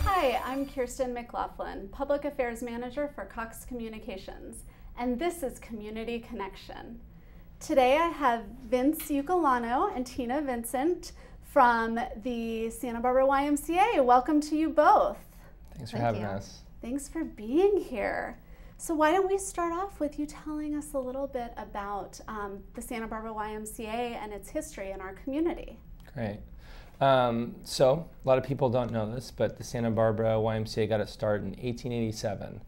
Hi, I'm Kirsten McLaughlin, Public Affairs Manager for Cox Communications, and this is Community Connection. Today I have Vince Ucolano and Tina Vincent from the Santa Barbara YMCA. Welcome to you both. Thanks for having us. Thanks for being here. So why don't we start off with you telling us a little bit about the Santa Barbara YMCA and its history in our community. Great. So a lot of people don't know this, but the Santa Barbara YMCA got its start in 1887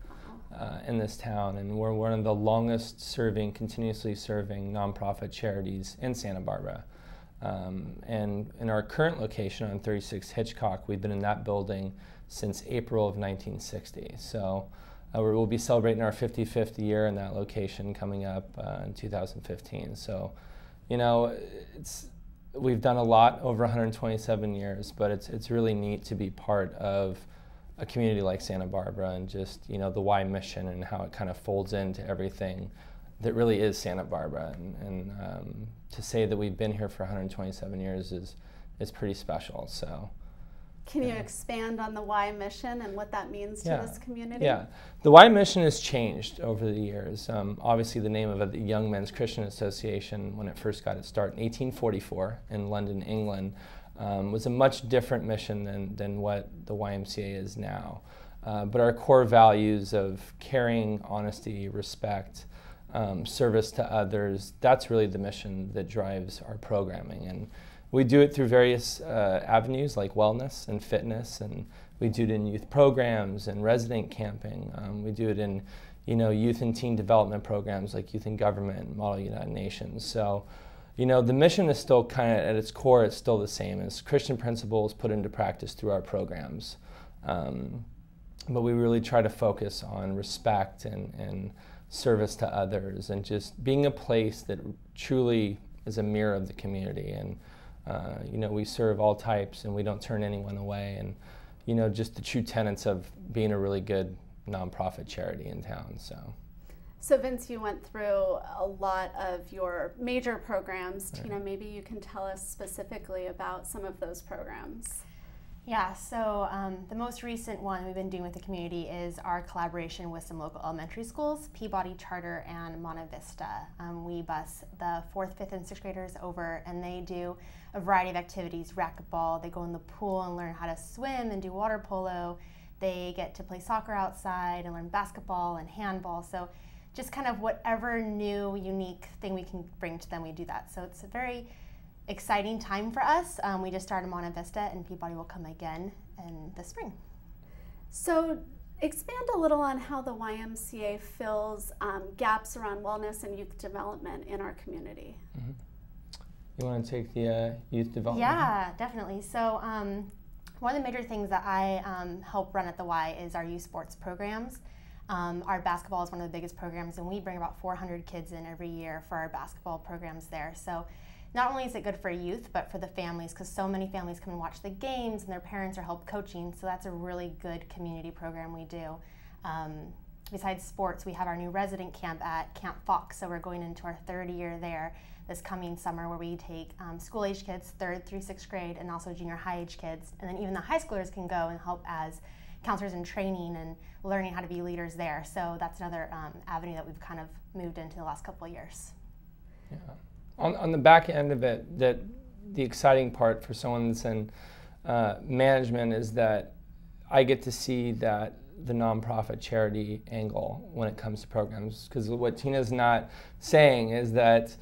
in this town, and we're one of the longest serving, continuously serving nonprofit charities in Santa Barbara. And in our current location on 36 Hitchcock, we've been in that building since April of 1960. So we'll be celebrating our 55th year in that location coming up in 2015. So, you know, we've done a lot over 127 years, but it's really neat to be part of a community like Santa Barbara and just, you know, the Y mission and how it kind of folds into everything that really is Santa Barbara. And to say that we've been here for 127 years is pretty special. So. Can you expand on the Y mission and what that means to this community? Yeah, the Y mission has changed over the years. Obviously, the name of it, the Young Men's Christian Association, when it first got its start in 1844 in London, England, was a much different mission than what the YMCA is now. But our core values of caring, honesty, respect, service to others, that's really the mission that drives our programming. And we do it through various avenues like wellness and fitness, and we do it in youth programs and resident camping. We do it in, you know, youth and teen development programs like Youth in Government and Model United Nations. So, you know, the mission is still kind of, at its core, it's still the same. It's Christian principles put into practice through our programs. But we really try to focus on respect and service to others and just being a place that truly is a mirror of the community. And you know, we serve all types and we don't turn anyone away, and you know, just the true tenets of being a really good nonprofit charity in town. So Vince, you went through a lot of your major programs. Right. Tina, maybe you can tell us specifically about some of those programs. Yeah, so the most recent one we've been doing with the community is our collaboration with some local elementary schools, Peabody Charter and Monte Vista. We bus the 4th, 5th, and 6th graders over, and they do a variety of activities, racquetball, they go in the pool and learn how to swim and do water polo. They get to play soccer outside and learn basketball and handball. So just kind of whatever new, unique thing we can bring to them, we do that. So it's a very exciting time for us. We just started Monte Vista, and Peabody will come again in the spring. So expand a little on how the YMCA fills gaps around wellness and youth development in our community. Mm-hmm. You want to take the youth development? Yeah, definitely. So one of the major things that I help run at the Y is our youth sports programs. Our basketball is one of the biggest programs, and we bring about 400 kids in every year for our basketball programs there. So not only is it good for youth, but for the families, because so many families come and watch the games and their parents are help coaching, so that's a really good community program we do. Besides sports, we have our new resident camp at Camp Fox, so we're going into our 3rd year there this coming summer, where we take school-age kids, 3rd through 6th grade, and also junior high-age kids, and then even the high schoolers can go and help as counselors in training and learning how to be leaders there. So that's another avenue that we've kind of moved into the last couple of years. Yeah. On the back end of it, that the exciting part for someone that's in management is that I get to see that the nonprofit charity angle when it comes to programs. Because what Tina's not saying is that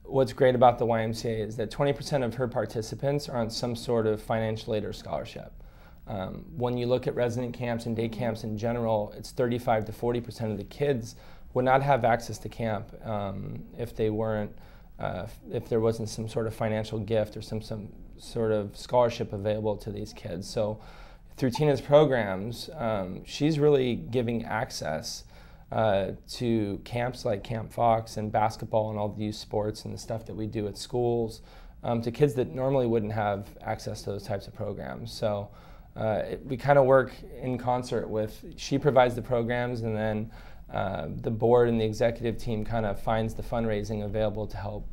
what's great about the YMCA is that 20% of her participants are on some sort of financial aid or scholarship. When you look at resident camps and day camps in general, it's 35 to 40% of the kids would not have access to camp if they weren't if there wasn't some sort of financial gift or some sort of scholarship available to these kids. So through Tina's programs, she's really giving access to camps like Camp Fox and basketball and all the youth sports and the stuff that we do at schools to kids that normally wouldn't have access to those types of programs. So we kind of work in concert with, she provides the programs, and then the board and the executive team kind of finds the fundraising available to help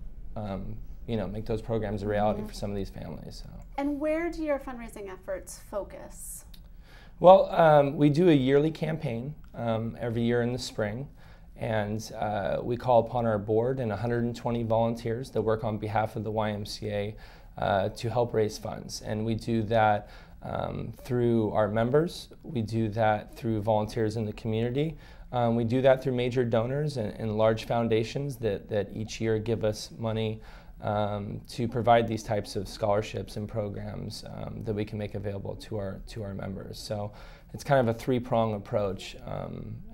make those programs a reality for some of these families. So. And where do your fundraising efforts focus? Well, we do a yearly campaign every year in the spring, and we call upon our board and 120 volunteers that work on behalf of the YMCA to help raise funds. And we do that through our members, we do that through volunteers in the community, we do that through major donors and large foundations that each year give us money to provide these types of scholarships and programs that we can make available to our members. So it's kind of a three-prong approach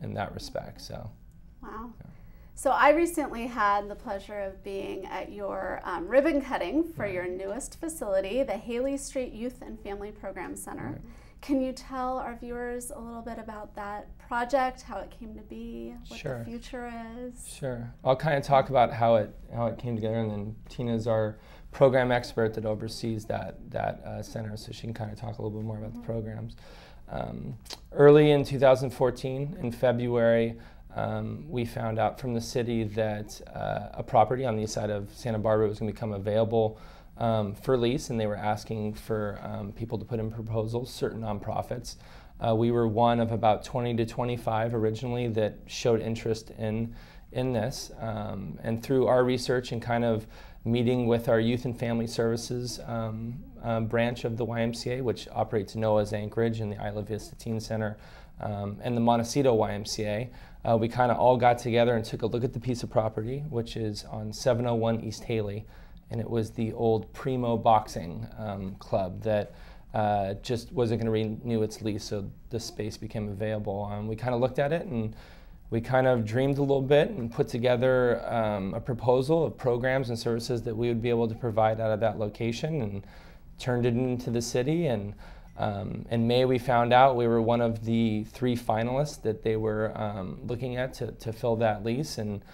in that respect. So. Wow. Yeah. So I recently had the pleasure of being at your ribbon cutting for your newest facility, the Haley Street Youth and Family Program Center. Right. Can you tell our viewers a little bit about that project, how it came to be, what Sure. the future is? Sure. I'll kind of talk about how it came together, and then Tina's our program expert that oversees that center, so she can kind of talk a little bit more about the programs. Early in 2014, in February, we found out from the city that a property on the east side of Santa Barbara was going to become available for lease, and they were asking for people to put in proposals, certain nonprofits. We were one of about 20 to 25 originally that showed interest in this, and through our research and kind of meeting with our Youth and Family Services branch of the YMCA, which operates Noah's Anchorage and the Isla Vista Teen Center, and the Montecito YMCA, we kind of all got together and took a look at the piece of property, which is on 701 East Haley, and it was the old Primo Boxing Club that just wasn't going to renew its lease, so the space became available. We kind of looked at it, and we kind of dreamed a little bit and put together a proposal of programs and services that we would be able to provide out of that location, and turned it into the city. And in May, we found out we were one of the 3 finalists that they were looking at to fill that lease. And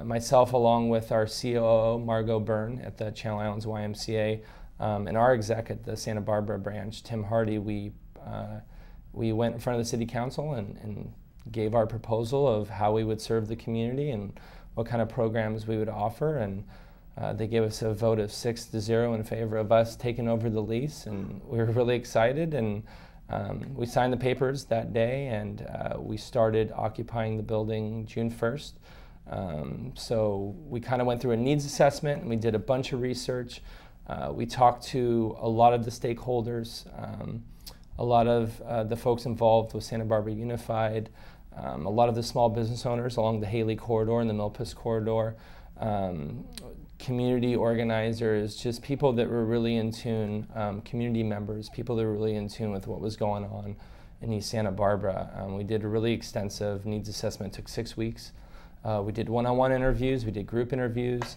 myself, along with our COO, Margot Byrne at the Channel Islands YMCA, and our exec at the Santa Barbara branch, Tim Hardy, we went in front of the city council and gave our proposal of how we would serve the community and what kind of programs we would offer. And they gave us a vote of 6-0 in favor of us taking over the lease, and we were really excited. And we signed the papers that day, and we started occupying the building June 1st. So we kind of went through a needs assessment, and we did a bunch of research. We talked to a lot of the stakeholders, a lot of the folks involved with Santa Barbara Unified, a lot of the small business owners along the Haley corridor and the Milpas corridor, community organizers, just people that were really in tune, community members, people that were really in tune with what was going on in East Santa Barbara. We did a really extensive needs assessment. It took 6 weeks. We did one-on-one interviews, we did group interviews,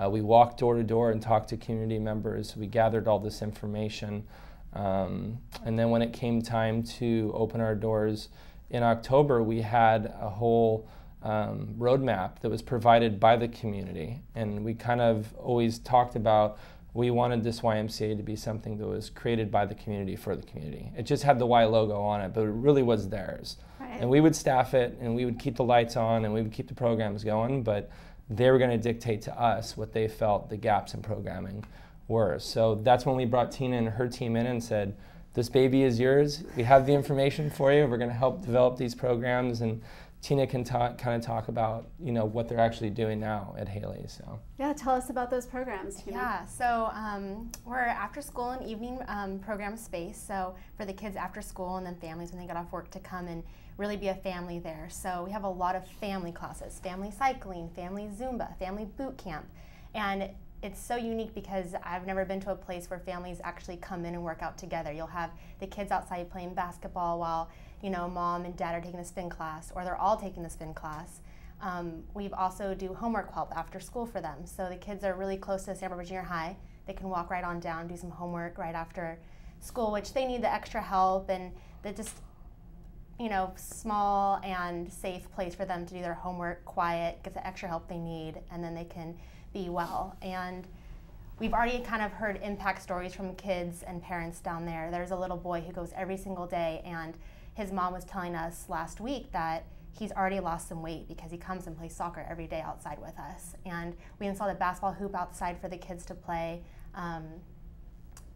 we walked door to door and talked to community members. We gathered all this information. And then when it came time to open our doors in October, we had a whole roadmap that was provided by the community. And we kind of always talked about, we wanted this YMCA to be something that was created by the community for the community. It just had the Y logo on it, but it really was theirs. Right. And we would staff it, and we would keep the lights on, and we would keep the programs going, but they were going to dictate to us what they felt the gaps in programming were. So that's when we brought Tina and her team in and said, this baby is yours. We have the information for you. We're going to help develop these programs. And Tina can kind of talk about, what they're actually doing now at Haley. So yeah, tell us about those programs, Tina. Yeah, so we're after school and evening program space. So for the kids after school, and then families when they get off work to come and really be a family there. So we have a lot of family classes, family cycling, family Zumba, family boot camp. And it's so unique because I've never been to a place where families actually come in and work out together. You'll have the kids outside playing basketball while mom and dad are taking a spin class, or they're all taking the spin class. We've also do homework help after school for them. So the kids are really close to Santa Barbara Junior High. They can walk right on down, do some homework right after school, which they need the extra help, and the just small and safe place for them to do their homework, quiet, get the extra help they need, and then they can be well. And we've already kind of heard impact stories from kids and parents down there. There's a little boy who goes every single day, and his mom was telling us last week that he's already lost some weight because he comes and plays soccer every day outside with us. And we installed a basketball hoop outside for the kids to play.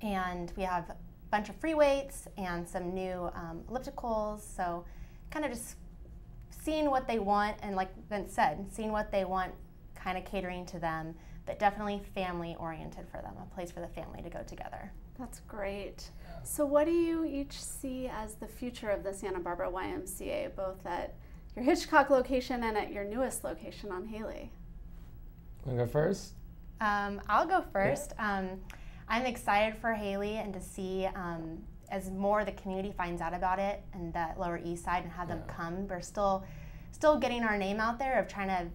And we have a bunch of free weights and some new ellipticals. So kind of just seeing what they want, and like Vince said, seeing what they want, kind of catering to them, but definitely family oriented for them, a place for the family to go together. That's great. So what do you each see as the future of the Santa Barbara YMCA, both at your Hitchcock location and at your newest location on Haley? Want to go first? I'll go first. Yeah. I'm excited for Haley and to see as more of the community finds out about it and that Lower East Side and have them come. We're still getting our name out there of trying to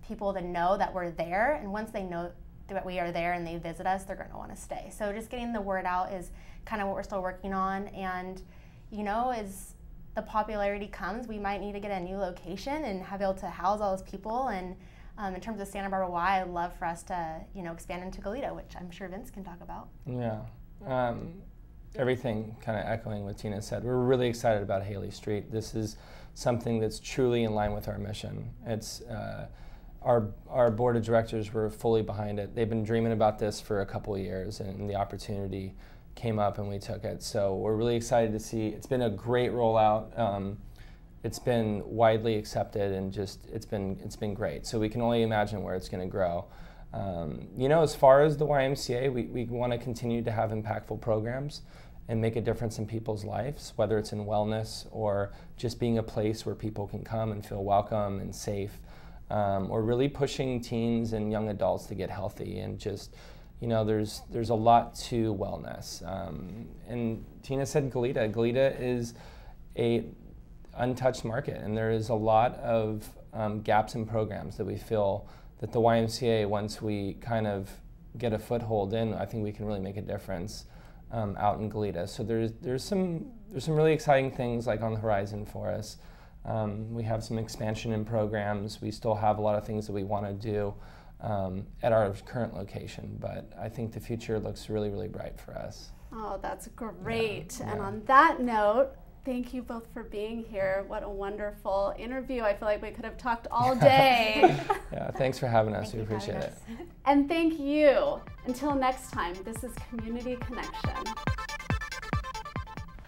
people to know that we're there, and once they know that we are there and they visit us, they're going to want to stay. So just getting the word out is kind of what we're still working on, and as the popularity comes, we might need to get a new location and have able to house all those people. And in terms of Santa Barbara Y, I'd love for us to expand into Goleta, which I'm sure Vince can talk about. Yeah. Everything kind of echoing what Tina said. We're really excited about Haley Street. This is something that's truly in line with our mission. It's our board of directors were fully behind it. They've been dreaming about this for a couple of years, and the opportunity came up and we took it. So we're really excited to see. It's been a great rollout. It's been widely accepted, and just it's been great. So we can only imagine where it's going to grow. As far as the YMCA, we want to continue to have impactful programs and make a difference in people's lives, whether it's in wellness or just being a place where people can come and feel welcome and safe, or really pushing teens and young adults to get healthy. And just, there's a lot to wellness. And Tina said Goleta. Goleta is a untouched market, and there is a lot of gaps in programs that we feel that the YMCA, once we kind of get a foothold in, I think we can really make a difference out in Goleta. So there's some really exciting things like on the horizon for us. We have some expansion in programs. We still have a lot of things that we want to do at our current location, but I think the future looks really, really bright for us. Oh, that's great. Yeah. And on that note, thank you both for being here. What a wonderful interview. I feel like we could have talked all day. Yeah, thanks for having us. We appreciate it. And thank you. Until next time, this is Community Connection.